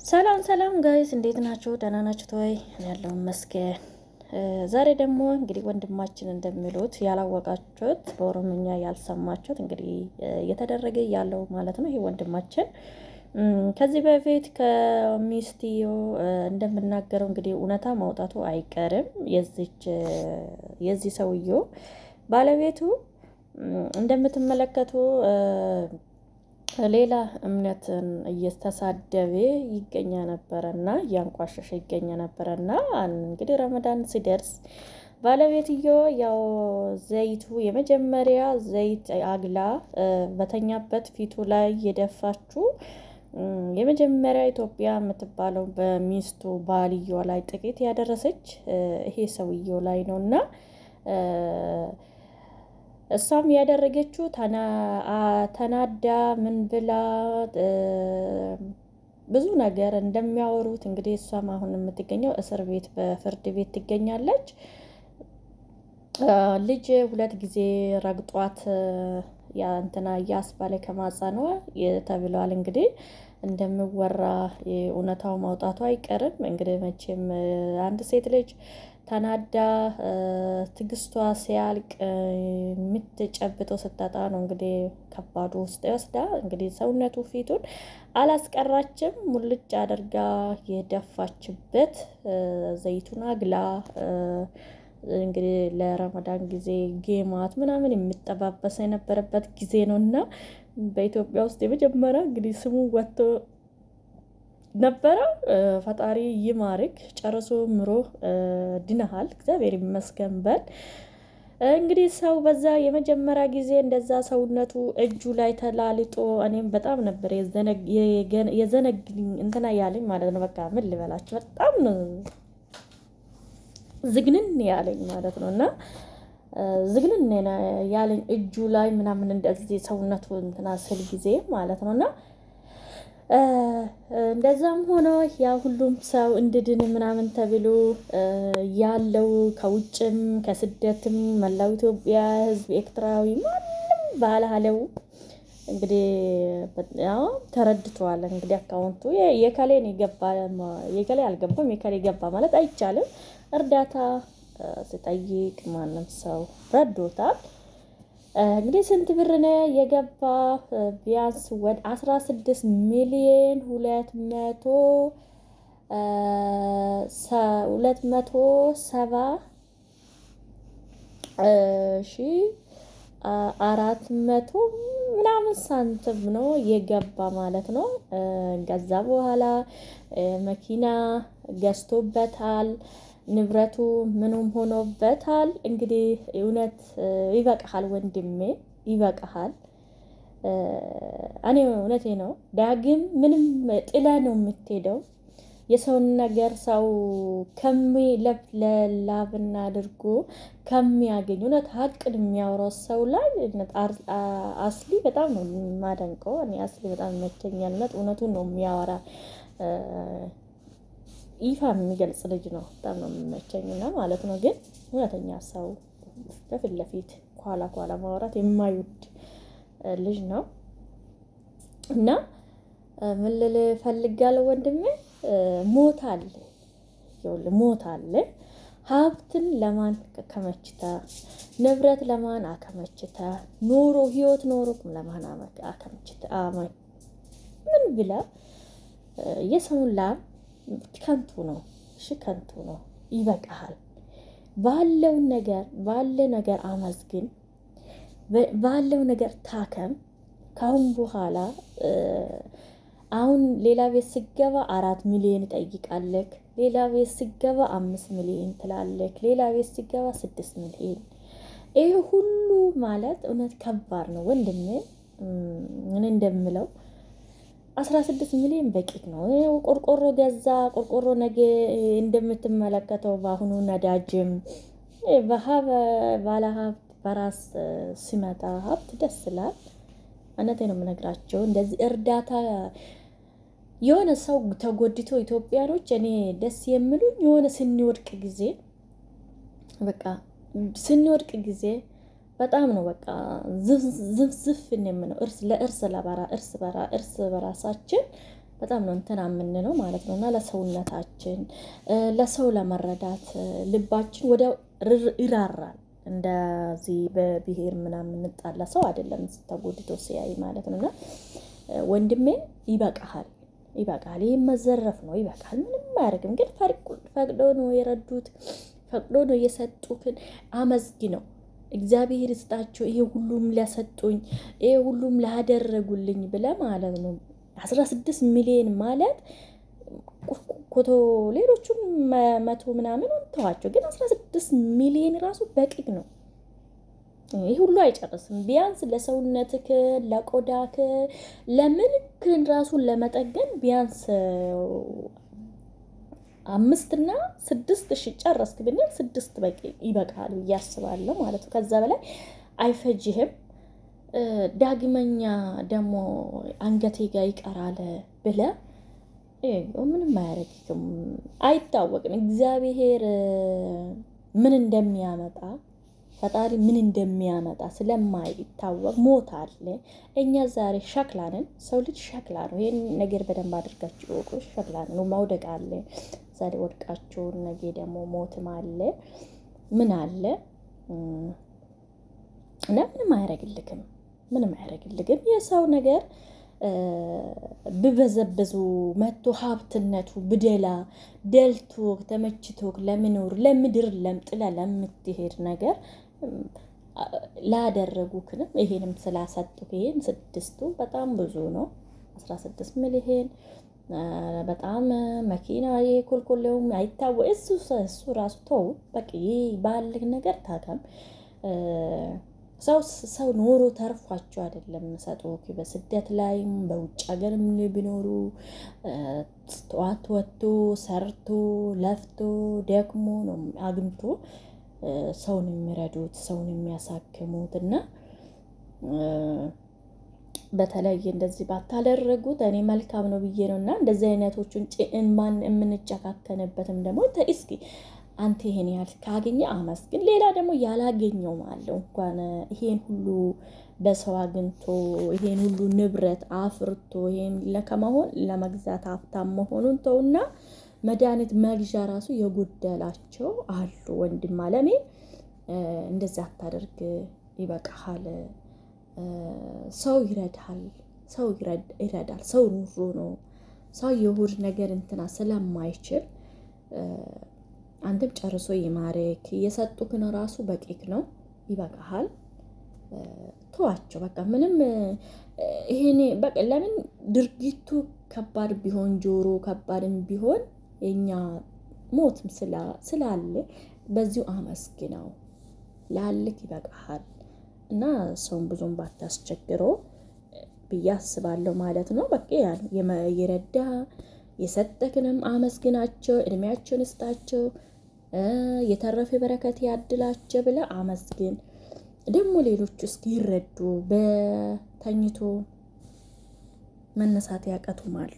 ሰላም ሰላም ጋይስ እንዴት ናችሁ? ደህና ናችሁ ወይ? እኔ ያለው መስገን። ዛሬ ደግሞ እንግዲህ ወንድማችን እንደሚሉት ያላወቃችሁት በኦሮምኛ ያልሰማችሁት እንግዲህ እየተደረገ ያለው ማለት ነው። ይሄ ወንድማችን ከዚህ በፊት ከሚስትዮ እንደምናገረው እንግዲህ እውነታ ማውጣቱ አይቀርም። የዚህ ሰውየው ባለቤቱ እንደምትመለከቱ ሌላ እምነትን እየተሳደበ ይገኛ ነበረና እያንቋሸሸ ይገኛ ነበረና እንግዲህ ረመዳን ሲደርስ ባለቤትዮ ያው ዘይቱ የመጀመሪያ ዘይት አግላ በተኛበት ፊቱ ላይ የደፋችው የመጀመሪያ ኢትዮጵያ የምትባለው በሚስቱ ባልዮ ላይ ጥቂት ያደረሰች ይሄ ሰውየው ላይ ነውና እሷም ያደረገችው ተናዳ ምን ብላ ብዙ ነገር እንደሚያወሩት እንግዲህ እሷም አሁን የምትገኘው እስር ቤት በፍርድ ቤት ትገኛለች። ልጅ ሁለት ጊዜ ረግጧት ያ እንትና እያስባለ ከማጸኗ ተብሏል። እንግዲህ እንደምወራ እውነታው ማውጣቱ አይቀርም። እንግዲህ መቼም አንድ ሴት ልጅ ተናዳ ትግስቷ ሲያልቅ የምትጨብጠው ስታጣ ነው እንግዲህ ከባዱ ውስጥ ይወስዳ። እንግዲህ ሰውነቱ ፊቱን አላስቀራችም፣ ሙልጭ አድርጋ የደፋችበት ዘይቱን አግላ እንግዲህ ለረመዳን ጊዜ ጌማት ምናምን የሚጠባበስ የነበረበት ጊዜ ነው እና በኢትዮጵያ ውስጥ የመጀመሪያ እንግዲህ ስሙ ወጥቶ ነበረ። ፈጣሪ ይማርክ፣ ጨርሶ ምሮ ድነሃል፣ እግዚአብሔር ይመስገን በል። እንግዲህ ሰው በዛ የመጀመሪያ ጊዜ እንደዛ ሰውነቱ እጁ ላይ ተላልጦ እኔም በጣም ነበር የዘነግኝ እንትና ያለኝ ማለት ነው። በቃ ምን ልበላችሁ በጣም ነው ዝግንን ያለኝ ማለት ነው። እና ዝግንን ያለኝ እጁ ላይ ምናምን እንደዚህ ሰውነቱ እንትና ስል ጊዜ ማለት ነው። እና እንደዛም ሆኖ ያ ሁሉም ሰው እንድድን ምናምን ተብሎ ያለው ከውጭም ከስደትም መላው ኢትዮጵያ ሕዝብ ኤርትራዊ ማንም ባላለው እንግዲህ ያው ተረድቷል። እንግዲህ አካውንቱ የከሌን ይገባ የከሌ አልገባም የከሌ ገባ ማለት አይቻልም። እርዳታ ስጠይቅ ማንም ሰው ረዶታል። እንግዲህ ስንት ብር ነው የገባ? ቢያንስ ወደ 16 ሚሊዮን 270 ሺህ 400 ምናምን ሳንቲም ነው የገባ ማለት ነው። ከዛ በኋላ መኪና ገዝቶበታል። ንብረቱ ምንም ሆኖበታል። እንግዲህ እውነት ይበቃሃል ወንድሜ ይበቃሃል። እኔ እውነቴ ነው። ዳግም ምንም ጥለ ነው የምትሄደው። የሰውን ነገር ሰው ለላብና አድርጎ ከሚያገኝ እውነት ሀቅን የሚያወራው ሰው ላይ አስሊ በጣም ነው የማደንቀው። እኔ አስሊ በጣም ይመቸኛል። እውነቱን ነው የሚያወራ ይፋ የሚገልጽ ልጅ ነው። በጣም ነው የሚመቸኝና ማለት ነው። ግን እውነተኛ ሰው በፊት ለፊት ኋላ ማውራት የማይወድ ልጅ ነው እና ምን ልል ፈልጋለሁ ወንድሜ፣ ሞት አለ። ሀብትን ለማን አከመችታ፣ ንብረት ለማን አከመችታ፣ ኑሮ ህይወት ኖሮ ለማን አከመችታ። ምን ብላ የሰውን ላም ከንቱ ነው። እሺ ከንቱ ነው። ይበቃሃል። ባለ ነገር አመስግን፣ ባለው ነገር ታከም። ካሁን በኋላ አሁን ሌላ ቤት ስገባ 4 ሚሊዮን ይጠይቃለክ፣ ሌላ ቤት ስገባ 5 ሚሊዮን ትላለክ፣ ሌላ ቤት ስገባ 6 ሚሊዮን። ይሄ ሁሉ ማለት እውነት ከባድ ነው ወንድሜ። ምን እንደምለው 16 ሚሊዮን በቂ ነው። ቆርቆሮ ገዛ። ቆርቆሮ ነገ እንደምትመለከተው በአሁኑ ነዳጅም ባለ ሀብት በራስ ሲመጣ ሀብት ደስ ይላል። እውነቴ ነው የምነግራቸው። እንደዚህ እርዳታ የሆነ ሰው ተጎድቶ ኢትዮጵያኖች እኔ ደስ የሚሉኝ የሆነ ስንወድቅ ጊዜ በጣም ነው በቃ ዝፍዝፍ የምነው እርስ በራሳችን በጣም ነው እንትና የምንለው ማለት ነው። እና ለሰውነታችን ለሰው ለመረዳት ልባችን ወደ ይራራል። እንደዚህ በብሔር ምናምን እንጣላ ሰው አይደለም ተጎድቶ ሲያይ ማለት ነው። እና ወንድሜ ይበቃሃል፣ ይበቃል፣ ይህ መዘረፍ ነው፣ ይበቃል፣ ምንም አያደርግም። ግን ፈቅዶ ነው የረዱት፣ ፈቅዶ ነው የሰጡትን አመስግነው እግዚአብሔር ይስጣቸው፣ ይሄ ሁሉም ሊያሰጡኝ፣ ይሄ ሁሉም ላደረጉልኝ ብለ ማለት ነው። 16 ሚሊዮን ማለት ኮቶ ሌሎቹም 100 ምናምን ተዋቸው፣ ግን 16 ሚሊዮን ራሱ በቂ ነው። ይህ ሁሉ አይጨርስም። ቢያንስ ለሰውነትክ፣ ለቆዳክ፣ ለምንክን ራሱን ለመጠገን ቢያንስ 5 እና 6 ሺህ ጨረስክ ብንል 6 በቂ ይበቃል ብዬ አስባለሁ ማለት ነው። ከዛ በላይ አይፈጅህም። ዳግመኛ ደግሞ አንገቴ ጋር ይቀራል ብለ ምንም አያደርግም። አይታወቅም እግዚአብሔር ምን እንደሚያመጣ ፈጣሪ ምን እንደሚያመጣ ስለማይታወቅ ሞት አለ። እኛ ዛሬ ሸክላ ነን። ሰው ልጅ ሸክላ ነው። ይሄን ነገር በደንብ አድርጋችሁ ወቁ። ሸክላ ነው። መውደቅ አለ። ዛሬ ወድቃችሁ ነገ ደግሞ ሞትም አለ። ምን አለ እና ምንም አያደርግልክም። ምንም አያደርግልክም። የሰው ነገር ብበዘበዙ መቶ ሀብትነቱ ብደላ ደልቶ ተመችቶ ለምኖር ለምድር ለምጥላ ለምትሄድ ነገር ላደረጉክንም ይሄንም ስላሰጡክ ይሄን 6ቱ በጣም ብዙ ነው። 16 ሚሊዮን በጣም መኪና የኮልኮሌውም አይታወቅ እሱ ራሱ ተው በቂ ባልክ ነገር ታከም። ሰው ኖሮ ተርፏቸው አይደለም ሰጡክ። በስደት ላይም በውጭ ሀገርም ቢኖሩ ጠዋት ወጥቶ ሰርቶ ለፍቶ ደክሞ ነው አግኝቶ ሰውን የሚረዱት ሰውን የሚያሳክሙት። እና በተለይ እንደዚህ ባታደረጉት እኔ መልካም ነው ብዬ ነው። እና እንደዚህ አይነቶቹን ጭንማን የምንጨካከንበትም ደግሞ እስኪ አንተ ይሄን ያህል ካገኘ አመስግን። ሌላ ደግሞ ያላገኘው አለው እንኳን ይሄን ሁሉ በሰው አግኝቶ ይሄን ሁሉ ንብረት አፍርቶ ይሄን ለከመሆን ለመግዛት ሀብታም መሆኑን ተውና መድኃኒት መግዣ ራሱ የጎደላቸው አሉ። ወንድም አለሜ እንደዛ አታደርግ፣ ይበቃሃል። ሰው ይረዳል፣ ሰው ይረዳል። ሰው ኑሮ ነው። ሰው የሆድ ነገር እንትና ስለማይችል አንተም ጨርሶ ይማረክ። የሰጡክን ራሱ በቂክ ነው፣ ይበቃሃል። ተዋቸው በቃ ምንም ይሄኔ በቃ ለምን ድርጊቱ ከባድ ቢሆን ጆሮ ከባድም ቢሆን የኛ ሞትም ስላለ በዚሁ አመስግነው ላልክ ይበቃሃል። እና ሰውን ብዙም ባታስቸግረው ብዬ አስባለሁ ማለት ነው። በቃ የረዳ የሰጠክንም አመስግናቸው፣ እድሜያቸውን ስጣቸው፣ የተረፈ በረከት ያድላቸው ብለ አመስግን። ደግሞ ሌሎቹ እስኪ ይረዱ። በተኝቶ መነሳት ያቀቱማሉ።